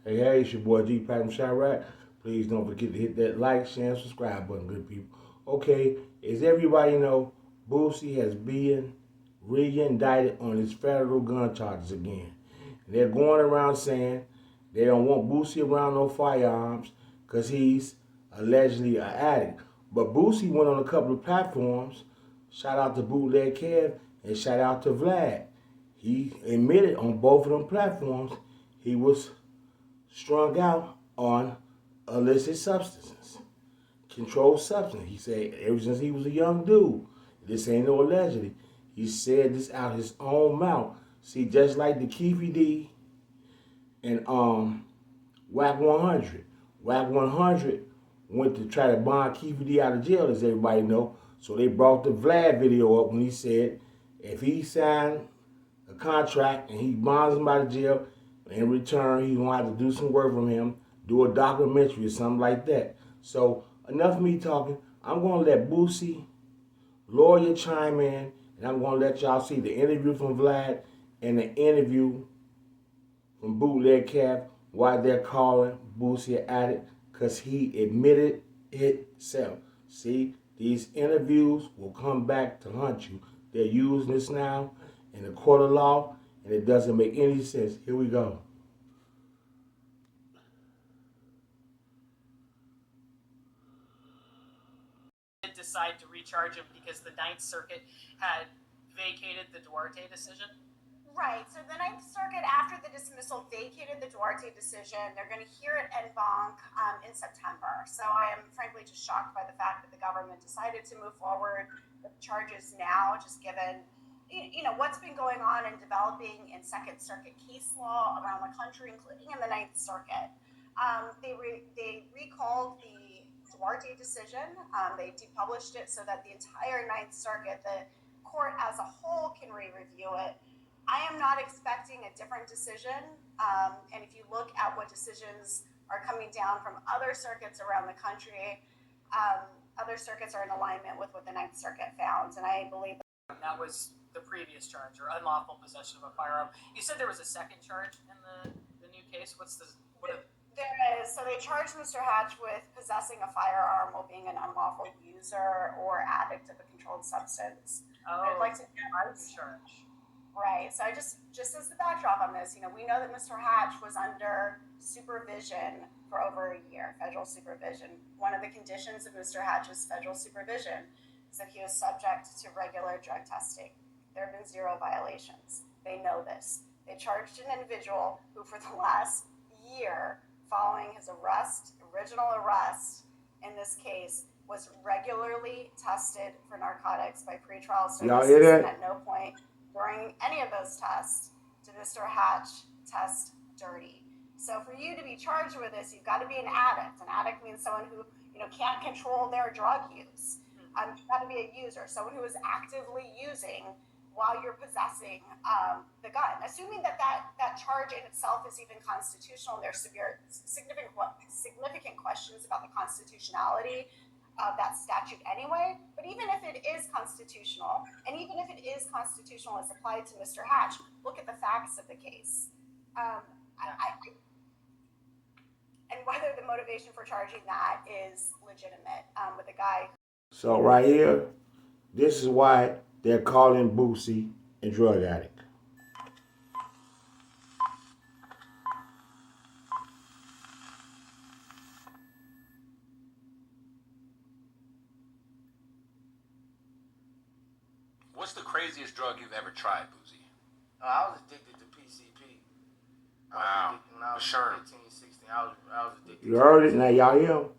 Hey, it's your boy Gpac from Chirac. Please don't forget to hit that like, share, and subscribe button, good people. Okay, as everybody know, Boosie has been re-indicted on his federal gun charges again. And they're going around saying they don't want Boosie around no firearms because he's allegedly an addict. But Boosie went on a couple of platforms. Shout out to Bootleg Kev and shout out to Vlad. He admitted on both of them platforms he was strung out on illicit substances, controlled substance. He said ever since he was a young dude, this ain't no allegedly. He said this out his own mouth. See, just like the Keefy D and Whack 100. Whack 100 went to try to bond Keefy D out of jail, as everybody know. So they brought the Vlad video up when he said if he signed a contract and he bonds him out of jail, in return, he's going to have to do some work from him, do a documentary or something like that. So, enough of me talking. I'm going to let Boosie, lawyer, chime in, and I'm going to let y'all see the interview from Vlad and the interview from Bootleg Kev, why they're calling Boosie an addict, because he admitted it himself. See, these interviews will come back to haunt you. They're using this now in the court of law, and it doesn't make any sense. Here we go. Decide to recharge him because the Ninth Circuit had vacated the Duarte decision? Right. So the Ninth Circuit, after the dismissal, vacated the Duarte decision. They're going to hear it en banc in September. So I am frankly just shocked by the fact that the government decided to move forward with charges now, just given what's been going on and developing in Second Circuit case law around the country, including in the Ninth Circuit. They recalled the Duarte decision. They depublished it so that the entire Ninth Circuit, the court as a whole, can re-review it. I am not expecting a different decision. And if you look at what decisions are coming down from other circuits around the country, other circuits are in alignment with what the Ninth Circuit found. And I believe that was the previous charge, or unlawful possession of a firearm. You said there was a second charge in the new case. There is. So they charged Mr. Hatch with possessing a firearm while being an unlawful user or addict of a controlled substance. Oh, I'd like to charge. Right. So I just as the backdrop on this, we know that Mr. Hatch was under supervision for over a year, federal supervision. One of the conditions of Mr. Hatch's federal supervision is that he was subject to regular drug testing. There have been 0 violations. They know this. They charged an individual who, for the last year, following his original arrest in this case, was regularly tested for narcotics by pretrial services, and at no point during any of those tests did Mr. Hatch test dirty. So for you to be charged with this, you've got to be an addict. An addict means someone who can't control their drug use. You've got to be a user, someone who is actively using while you're possessing the gun. Assuming that charge in itself is even constitutional, there's significant questions about the constitutionality of that statute anyway. But even if it is constitutional, and even if it is constitutional as applied to Mr. Hatch, look at the facts of the case. And whether the motivation for charging that is legitimate with a guy. So right here, this is why they're calling Boosie a drug addict. What's the craziest drug you've ever tried, Boosie? I was addicted to PCP. Wow. When I was Sure. 15, 16, I was addicted. You heard it? Now y'all hear him?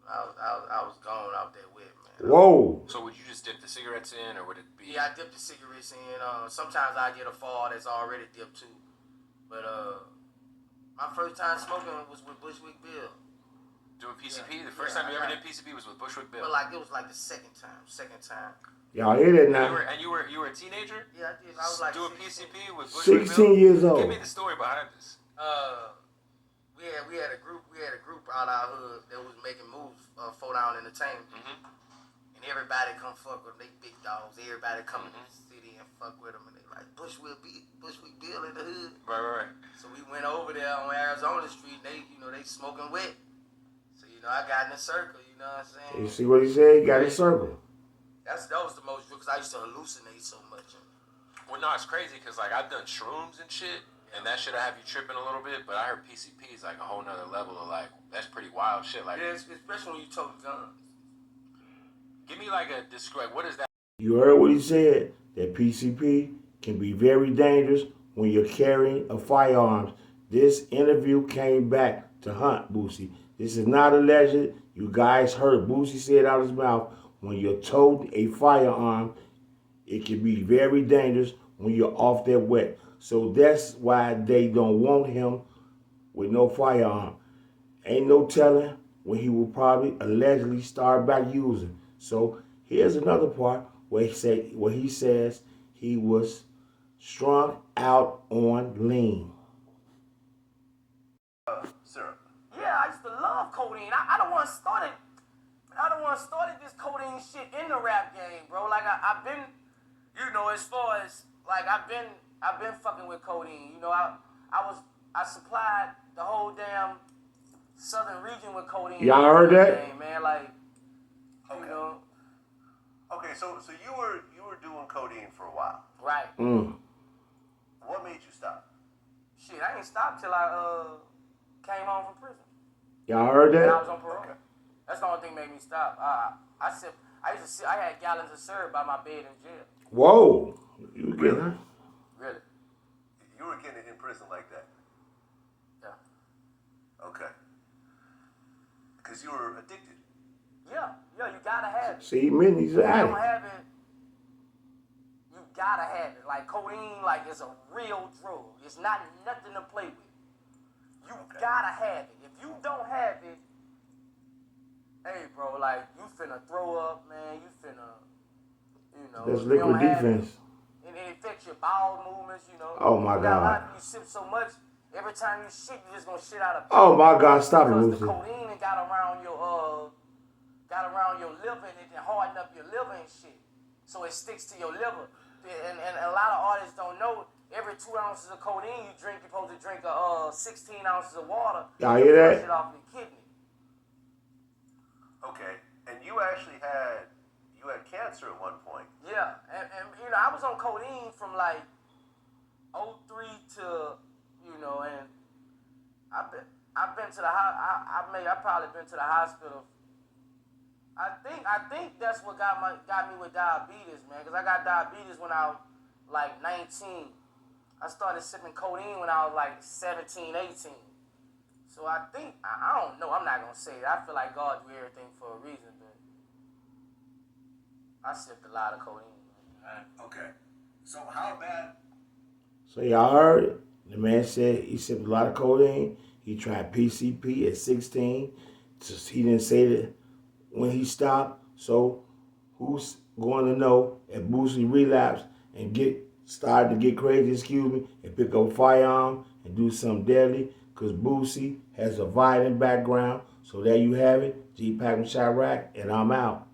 I was gone out there with, man. Whoa. So would you just dip the cigarettes in, or would it be? Yeah, I dipped the cigarettes in. Sometimes I get a fall that's already dipped too. But my first time smoking was with Bushwick Bill. Doing PCP? The first time you ever did PCP was with Bushwick Bill. But it was like the second time. Y'all hear that now? And you were a teenager? Yeah, I did. I was like doing 16. PCP with Bushwick 16 Bill? years old. Give me the story behind this. We had a group out our hood that was making moves, 4 Down Entertainment. Mm-hmm. And everybody come fuck with them. They big dogs. Everybody come to the city and fuck with them. And they like Bushwick Bill in the hood. Right. So we went over on the street, they, they smoking wet. So, I got in the circle, you know what I'm saying? You see what he said? He got his circle. That was the most, because I used to hallucinate so much. Well, no, it's crazy because like I've done shrooms and shit, and that shit'll have you tripping a little bit. But I heard PCP is like a whole nother level of like that's pretty wild shit. Like, Yeah, especially when you tote guns. give me like a describe. What is that? You heard what he said, that PCP can be very dangerous when you're carrying a firearm. This interview came back to hunt Boosie. This is not alleged. You guys heard Boosie say it out of his mouth. When you're toting a firearm, it can be very dangerous when you're off that wet. So that's why they don't want him with no firearm. Ain't no telling when he will probably allegedly start back using. So here's another part where he says he was strung out on lean. Syrup. Yeah, I used to love codeine. I don't want to start it. I don't want to start this codeine shit in the rap game, bro. Like I've been, as far as like I've been fucking with codeine. I supplied the whole damn southern region with codeine. Y'all heard that? Game, man, like Okay. Okay, so you were doing codeine for a while. right. What made you stop? Shit, I ain't stopped till I came home from prison. Y'all heard And I that? was on parole. Okay. That's the only thing that made me stop. I had gallons of syrup by my bed in jail. Whoa. You get her? Really? You were getting it in prison like that. Yeah. Okay. Because you were addicted. Yeah, you gotta have it. See, man, he's If you an don't addict. have it, you gotta have it. Like codeine, like is a real drug. It's not nothing to play with. You gotta have it. If you don't have it, hey, bro, like you finna throw up, man. You finna, That's if you don't liquid have defense. It affects your bowel movements, Oh, my You got a lot God. of you sip so much, every time you shit, you just gonna shit out a Oh, my God. Stop it, because the Boosie. codeine it got around your liver and it can harden up your liver and shit. So it sticks to your liver. And a lot of artists don't know, every 2 ounces of codeine you drink, you're supposed to drink 16 ounces of water. Y'all hear that? Flush it off your kidney. Okay. And you actually had cancer at one point. Yeah, and I was on codeine from like 03 to, and I've been to the I probably been to the hospital. I think that's what got me with diabetes, man. Cause I got diabetes when I was like 19. I started sipping codeine when I was like 17, 18. So I think I don't know. I'm not gonna say it. I feel like God do everything for a reason, but I sipped a lot of codeine. Okay. So how bad? So y'all heard it. The man said he sipped a lot of codeine. He tried PCP at 16. He didn't say that when he stopped. So who's going to know if Boosie relapsed and started to get crazy, and pick up a firearm and do something deadly? Because Boosie has a violent background. So there you have it. Gpac and Chirac, and I'm out.